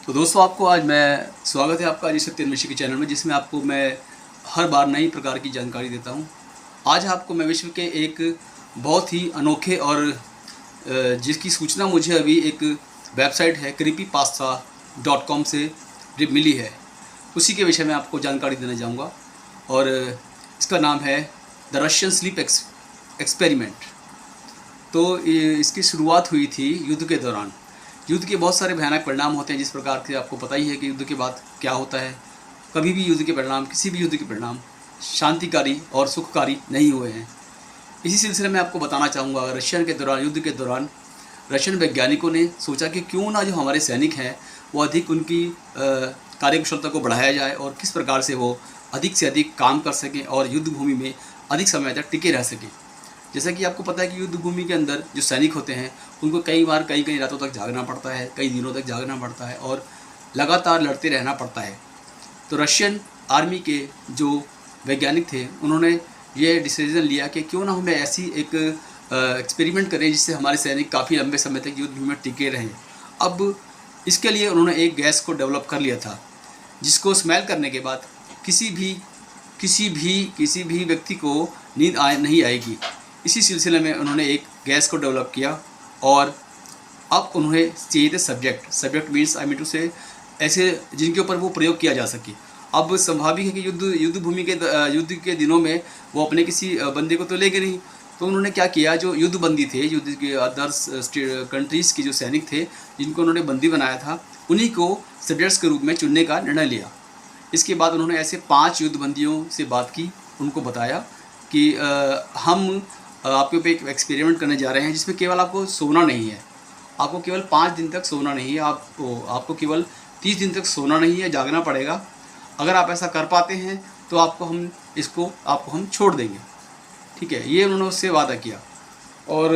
तो दोस्तों आपको आज मैं स्वागत है आपका अजय सत्य मिश्र के चैनल में, जिसमें आपको मैं हर बार नई प्रकार की जानकारी देता हूं। आज आपको मैं विश्व के एक बहुत ही अनोखे और जिसकी सूचना मुझे अभी एक वेबसाइट है creepypasta.com से मिली है, उसी के विषय में आपको जानकारी देना चाहूँगा। और इसका नाम है द रशियन स्लीप एक्सपेरिमेंट। तो इसकी शुरुआत हुई थी युद्ध के दौरान। युद्ध के बहुत सारे भयानक परिणाम होते हैं, जिस प्रकार से आपको पता ही है कि युद्ध के बाद क्या होता है। कभी भी युद्ध के परिणाम, किसी भी युद्ध के परिणाम शांतिकारी और सुखकारी नहीं हुए हैं। इसी सिलसिले में आपको बताना चाहूँगा, रशियन के दौरान, युद्ध के दौरान रशियन वैज्ञानिकों ने सोचा कि क्यों ना जो हमारे सैनिक हैं वो अधिक उनकी कार्यकुशलता को बढ़ाया जाए और किस प्रकार से वो अधिक से अधिक काम कर सकें और युद्ध भूमि में अधिक समय तक टिके रह सकें। जैसा कि आपको पता है कि युद्ध भूमि के अंदर जो सैनिक होते हैं उनको कई बार कई रातों तक जागना पड़ता है, कई दिनों तक जागना पड़ता है और लगातार लड़ते रहना पड़ता है। तो रशियन आर्मी के जो वैज्ञानिक थे उन्होंने ये डिसीजन लिया कि क्यों ना हमें ऐसी एक एक्सपेरिमेंट करें जिससे हमारे सैनिक काफ़ी लंबे समय तक युद्ध भूमि में टिके रहें। अब इसके लिए उन्होंने एक गैस को डेवलप कर लिया था जिसको स्मेल करने के बाद किसी भी व्यक्ति को नींद नहीं आएगी। इसी सिलसिले में उन्होंने एक गैस को डेवलप किया और अब उन्हें चाहिए थे subject means I mean to say ऐसे जिनके ऊपर वो प्रयोग किया जा सके। अब स्वाभाविक है कि युद्ध भूमि के युद्ध के दिनों में वो अपने किसी बंदे को तो लेंगे नहीं। तो उन्होंने क्या किया, जो युद्ध बंदी थे, युद्ध के अदर्स कंट्रीज़ के जो सैनिक थे जिनको उन्होंने बंदी बनाया था, उन्हीं को सब्जेक्ट्स के रूप में चुनने का निर्णय लिया। इसके बाद उन्होंने ऐसे 5 युद्ध बंदियों से बात की, उनको बताया कि हम आपके ऊपर एक एक्सपेरिमेंट करने जा रहे हैं जिसमें केवल आपको सोना नहीं है, आपको केवल 5 दिन तक सोना नहीं है, आपको केवल 30 दिन तक सोना नहीं है, जागना पड़ेगा। अगर आप ऐसा कर पाते हैं तो आपको हम छोड़ देंगे, ठीक है। ये उन्होंने उससे वादा किया और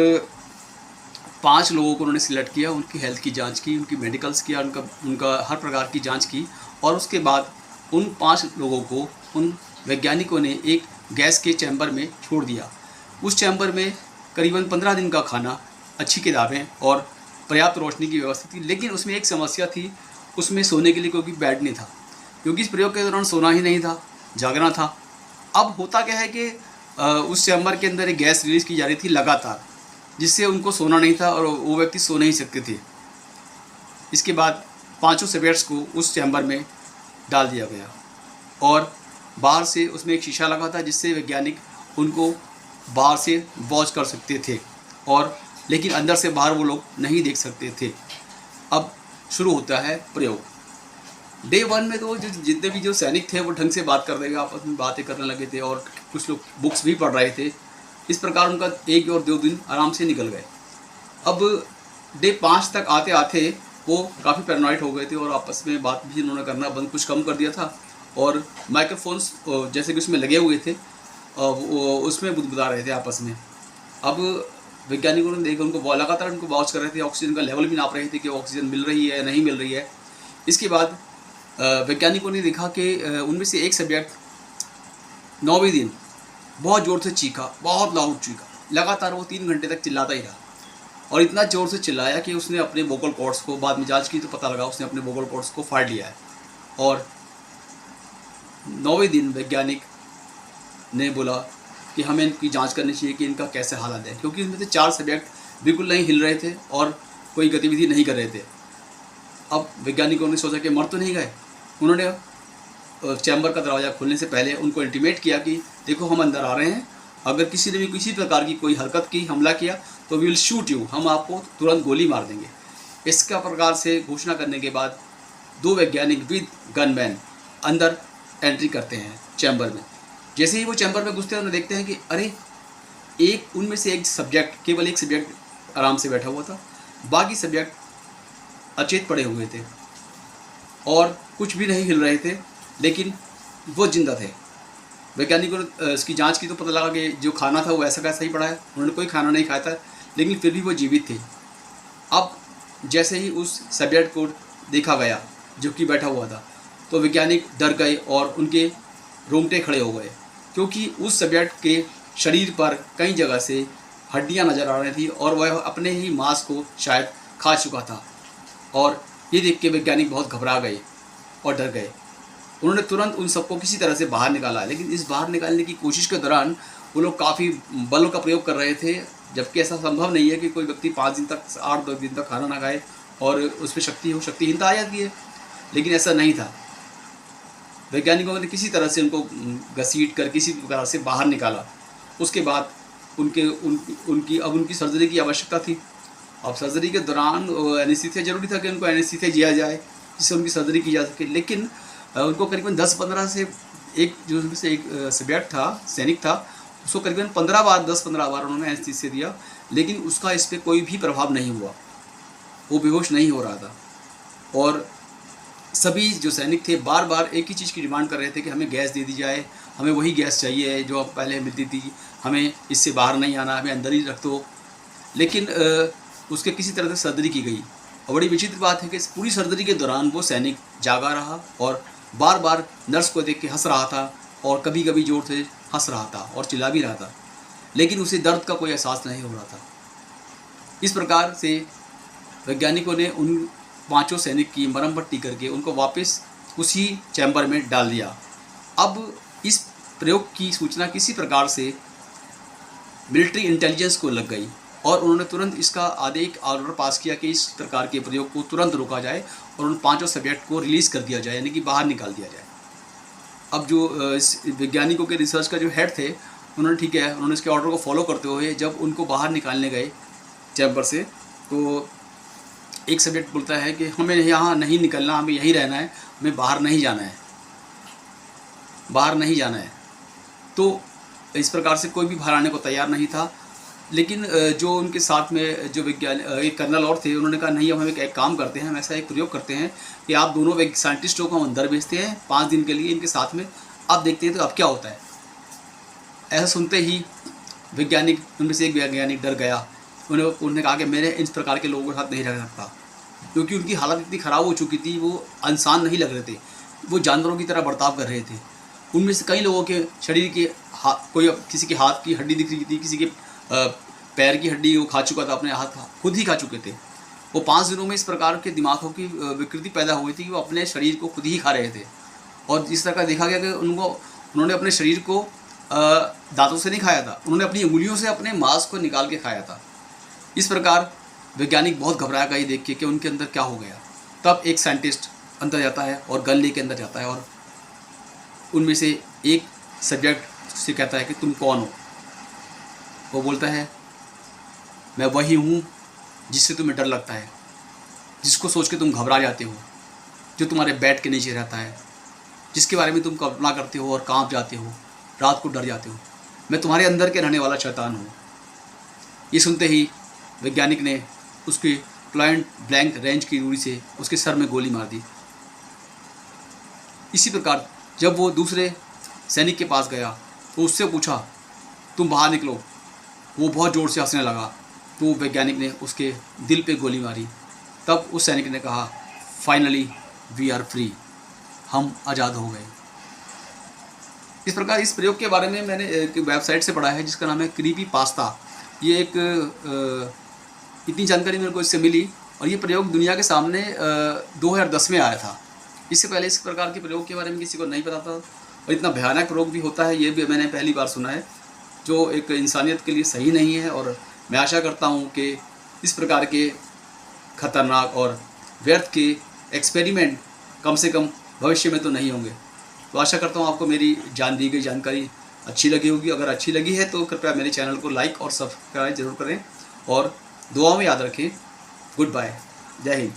5 लोगों को उन्होंने सिलेक्ट किया, उनकी हेल्थ की जांच की, उनकी मेडिकल्स किया, उनका हर प्रकार की जांच की और उसके बाद उन 5 लोगों को उन वैज्ञानिकों ने एक गैस के चैम्बर में छोड़ दिया। उस चैम्बर में करीबन 15 दिन का खाना, अच्छी किताबें और पर्याप्त रोशनी की व्यवस्था थी। लेकिन उसमें एक समस्या थी, उसमें सोने के लिए कोई बेड नहीं था, क्योंकि इस प्रयोग के दौरान सोना ही नहीं था, जागना था। अब होता क्या है कि उस चैम्बर के अंदर एक गैस रिलीज़ की जा रही थी लगातार, जिससे उनको सोना नहीं था और वो व्यक्ति सो नहीं सकते थे। इसके बाद 5 सब्जेक्ट्स को उस चैम्बर में डाल दिया गया और बाहर से उसमें एक शीशा लगा था जिससे वैज्ञानिक उनको बाहर से वॉच कर सकते थे और लेकिन अंदर से बाहर वो लोग नहीं देख सकते थे। अब शुरू होता है प्रयोग। डे 1 में तो जितने भी जो सैनिक थे वो ढंग से बात कर रहे थे, आपस में बातें करने लगे थे और कुछ लोग बुक्स भी पढ़ रहे थे। इस प्रकार उनका 1 और 2 दिन आराम से निकल गए। अब डे 5 तक आते आते वो काफ़ी पैरानॉइड हो गए थे और आपस में बात भी उन्होंने करना कुछ कम कर दिया था और माइक्रोफोन्स जैसे कि उसमें लगे हुए थे उसमें बुदबुदा रहे थे आपस में। अब वैज्ञानिकों ने देखा, उनको लगातार उनको वॉच कर रहे थे, ऑक्सीजन का लेवल भी नाप रहे थे कि ऑक्सीजन मिल रही है नहीं मिल रही है। इसके बाद वैज्ञानिकों ने देखा कि उनमें से एक सब्जेक्ट 9वें दिन बहुत ज़ोर से चीखा, बहुत लाउड चीखा, लगातार वो 3 घंटे तक चिल्लाता ही रहा और इतना ज़ोर से चिल्लाया कि उसने अपने वोकल कॉर्ड्स को, बाद में जांच की तो पता लगा उसने अपने वोकल कॉर्ड्स को फाड़ लिया है। और 9वें दिन वैज्ञानिक ने बोला कि हमें इनकी जांच करनी चाहिए कि इनका कैसे हालत है, क्योंकि इनमें से 4 सब्जेक्ट बिल्कुल नहीं हिल रहे थे और कोई गतिविधि नहीं कर रहे थे। अब वैज्ञानिकों ने सोचा कि मर तो नहीं गए। उन्होंने चैम्बर का दरवाज़ा खोलने से पहले उनको इंटीमेट किया कि देखो हम अंदर आ रहे हैं, अगर किसी ने भी किसी प्रकार की कोई हरकत की, हमला किया तो वी विल शूट यू, हम आपको तुरंत गोली मार देंगे। इसका प्रकार से घोषणा करने के बाद 2 वैज्ञानिक विद गनमैन अंदर एंट्री करते हैं चैम्बर में। जैसे ही वो चैम्बर में घुसते हैं उन्हें देखते हैं कि अरे उनमें से केवल एक सब्जेक्ट आराम से बैठा हुआ था, बाकी सब्जेक्ट अचेत पड़े हुए थे और कुछ भी नहीं हिल रहे थे, लेकिन वो जिंदा थे। वैज्ञानिकों ने इसकी जांच की तो पता लगा कि जो खाना था वो ऐसा का ऐसा ही पड़ा है, उन्होंने कोई खाना नहीं खाया था, लेकिन फिर भी वो जीवित थे। अब जैसे ही उस सब्जेक्ट को देखा गया जो कि बैठा हुआ था, तो वैज्ञानिक डर गए और उनके रोंगटे खड़े हो गए, क्योंकि उस सब्जेक्ट के शरीर पर कई जगह से हड्डियां नज़र आ रही थी और वह अपने ही मांस को शायद खा चुका था और ये देख के वैज्ञानिक बहुत घबरा गए और डर गए। उन्होंने तुरंत उन सबको किसी तरह से बाहर निकाला, लेकिन इस बाहर निकालने की कोशिश के दौरान वो लोग काफ़ी बलों का प्रयोग कर रहे थे, जबकि ऐसा संभव नहीं है कि कोई व्यक्ति 5 दिन तक 8-10 दिन तक खाना ना खाए और उस पर शक्तिहीनता आ जाती है। लेकिन ऐसा नहीं था। वैज्ञानिकों ने किसी तरह से उनको घसीट कर किसी प्रकार से बाहर निकाला। उसके बाद उनकी सर्जरी की आवश्यकता थी। अब सर्जरी के दौरान एनेस्थीसिया ज़रूरी था कि उनको एनेस्थीसिया दिया जाए जिससे उनकी सर्जरी की जा सके। लेकिन उनको करीबन 10-15 से एक सब्जेक्ट था, सैनिक था, उसको करीबन 10-15 बार उन्होंने एनेस्थीसिया दिया, लेकिन उसका इस पर कोई भी प्रभाव नहीं हुआ। वो बेहोश नहीं हो रहा था। और सभी जो सैनिक थे बार बार एक ही चीज़ की डिमांड कर रहे थे कि हमें गैस दे दी जाए, हमें वही गैस चाहिए जो अब पहले मिलती थी, हमें इससे बाहर नहीं आना, हमें अंदर ही रख दो। लेकिन उसके किसी तरह से सर्जरी की गई। और बड़ी विचित्र बात है कि इस पूरी सर्जरी के दौरान वो सैनिक जागा रहा और बार बार नर्स को देख के हंस रहा था और कभी कभी जोर से हंस रहा था और चिल्ला भी रहा था, लेकिन उसे दर्द का कोई एहसास नहीं हो रहा था। इस प्रकार से वैज्ञानिकों ने उन 5 सैनिक की मरहम पट्टी करके उनको वापस उसी चैम्बर में डाल दिया। अब इस प्रयोग की सूचना किसी प्रकार से मिलिट्री इंटेलिजेंस को लग गई और उन्होंने तुरंत इसका ऑर्डर पास किया कि इस प्रकार के प्रयोग को तुरंत रोका जाए और उन 5 सब्जेक्ट को रिलीज़ कर दिया जाए, यानी कि बाहर निकाल दिया जाए। अब जो इस वैज्ञानिकों के रिसर्च का जो हेड थे, उन्होंने ठीक है, उन्होंने इसके ऑर्डर को फॉलो करते हुए जब उनको बाहर निकालने गए चैम्बर से, तो एक सब्जेक्ट बोलता है कि हमें यहाँ नहीं निकलना, हमें यहीं रहना है, हमें बाहर नहीं जाना है, बाहर नहीं जाना है। तो इस प्रकार से कोई भी बाहर आने को तैयार नहीं था। लेकिन जो उनके साथ में जो एक कर्नल और थे, उन्होंने कहा नहीं, अब हम एक काम करते हैं, हम ऐसा एक प्रयोग करते हैं कि आप दोनों साइंटिस्टों को हम अंदर भेजते हैं 5 दिन के लिए इनके साथ में, अब देखते हैं तो अब क्या होता है। ऐसा सुनते ही वैज्ञानिक, उनमें से एक वैज्ञानिक डर गया। उन्होंने कहा कि मेरे इस प्रकार के लोगों के साथ नहीं रह सकता, क्योंकि उनकी हालत इतनी ख़राब हो चुकी थी, वो इंसान नहीं लग रहे थे, वो जानवरों की तरह बर्ताव कर रहे थे। उनमें से कई लोगों के शरीर के कोई किसी के हाथ की हड्डी दिख रही थी, किसी के पैर की हड्डी वो खा चुका था, अपने हाथ खुद ही खा चुके थे। वो 5 दिनों में इस प्रकार के दिमागों की विकृति पैदा हुई थी कि वो अपने शरीर को खुद ही खा रहे थे। और इस तरह का देखा गया कि उन्होंने अपने शरीर को दांतों से नहीं खाया था, उन्होंने अपनी उंगलियों से अपने मांस को निकाल के खाया था। इस प्रकार वैज्ञानिक बहुत घबराया गया देख के कि उनके अंदर क्या हो गया। तब एक साइंटिस्ट अंदर जाता है और गन लेके अंदर जाता है और उनमें से एक सब्जेक्ट से कहता है कि तुम कौन हो। वो बोलता है मैं वही हूँ जिससे तुम्हें डर लगता है, जिसको सोच के तुम घबरा जाते हो, जो तुम्हारे बेड के नीचे रहता है, जिसके बारे में तुम कल्पना करते हो और कांप जाते हो, रात को डर जाते हो। मैं तुम्हारे अंदर के रहने वाला शैतान हूँ। ये सुनते ही वैज्ञानिक ने उसके पॉइंट ब्लैंक रेंज की दूरी से उसके सर में गोली मार दी। इसी प्रकार जब वो दूसरे सैनिक के पास गया तो उससे पूछा तुम बाहर निकलो। वो बहुत ज़ोर से हंसने लगा, तो वैज्ञानिक ने उसके दिल पे गोली मारी। तब उस सैनिक ने कहा फाइनली वी आर फ्री, हम आज़ाद हो गए। इस प्रकार इस प्रयोग के बारे में मैंने एक वेबसाइट से पढ़ा है जिसका नाम है क्रीपी पास्ता। ये एक इतनी जानकारी मेरे को इससे मिली और ये प्रयोग दुनिया के सामने 2010 में आया था। इससे पहले इस प्रकार के प्रयोग के बारे में किसी को नहीं पता था और इतना भयानक प्रयोग भी होता है ये भी मैंने पहली बार सुना है, जो एक इंसानियत के लिए सही नहीं है। और मैं आशा करता हूँ कि इस प्रकार के खतरनाक और व्यर्थ के एक्सपेरिमेंट कम से कम भविष्य में तो नहीं होंगे। तो आशा करता हूँ आपको मेरी दी गई जानकारी अच्छी लगी होगी। अगर अच्छी लगी है तो कृपया मेरे चैनल को लाइक और सब्सक्राइब ज़रूर करें और दुआ में याद रखें। गुड बाय, जय हिंद।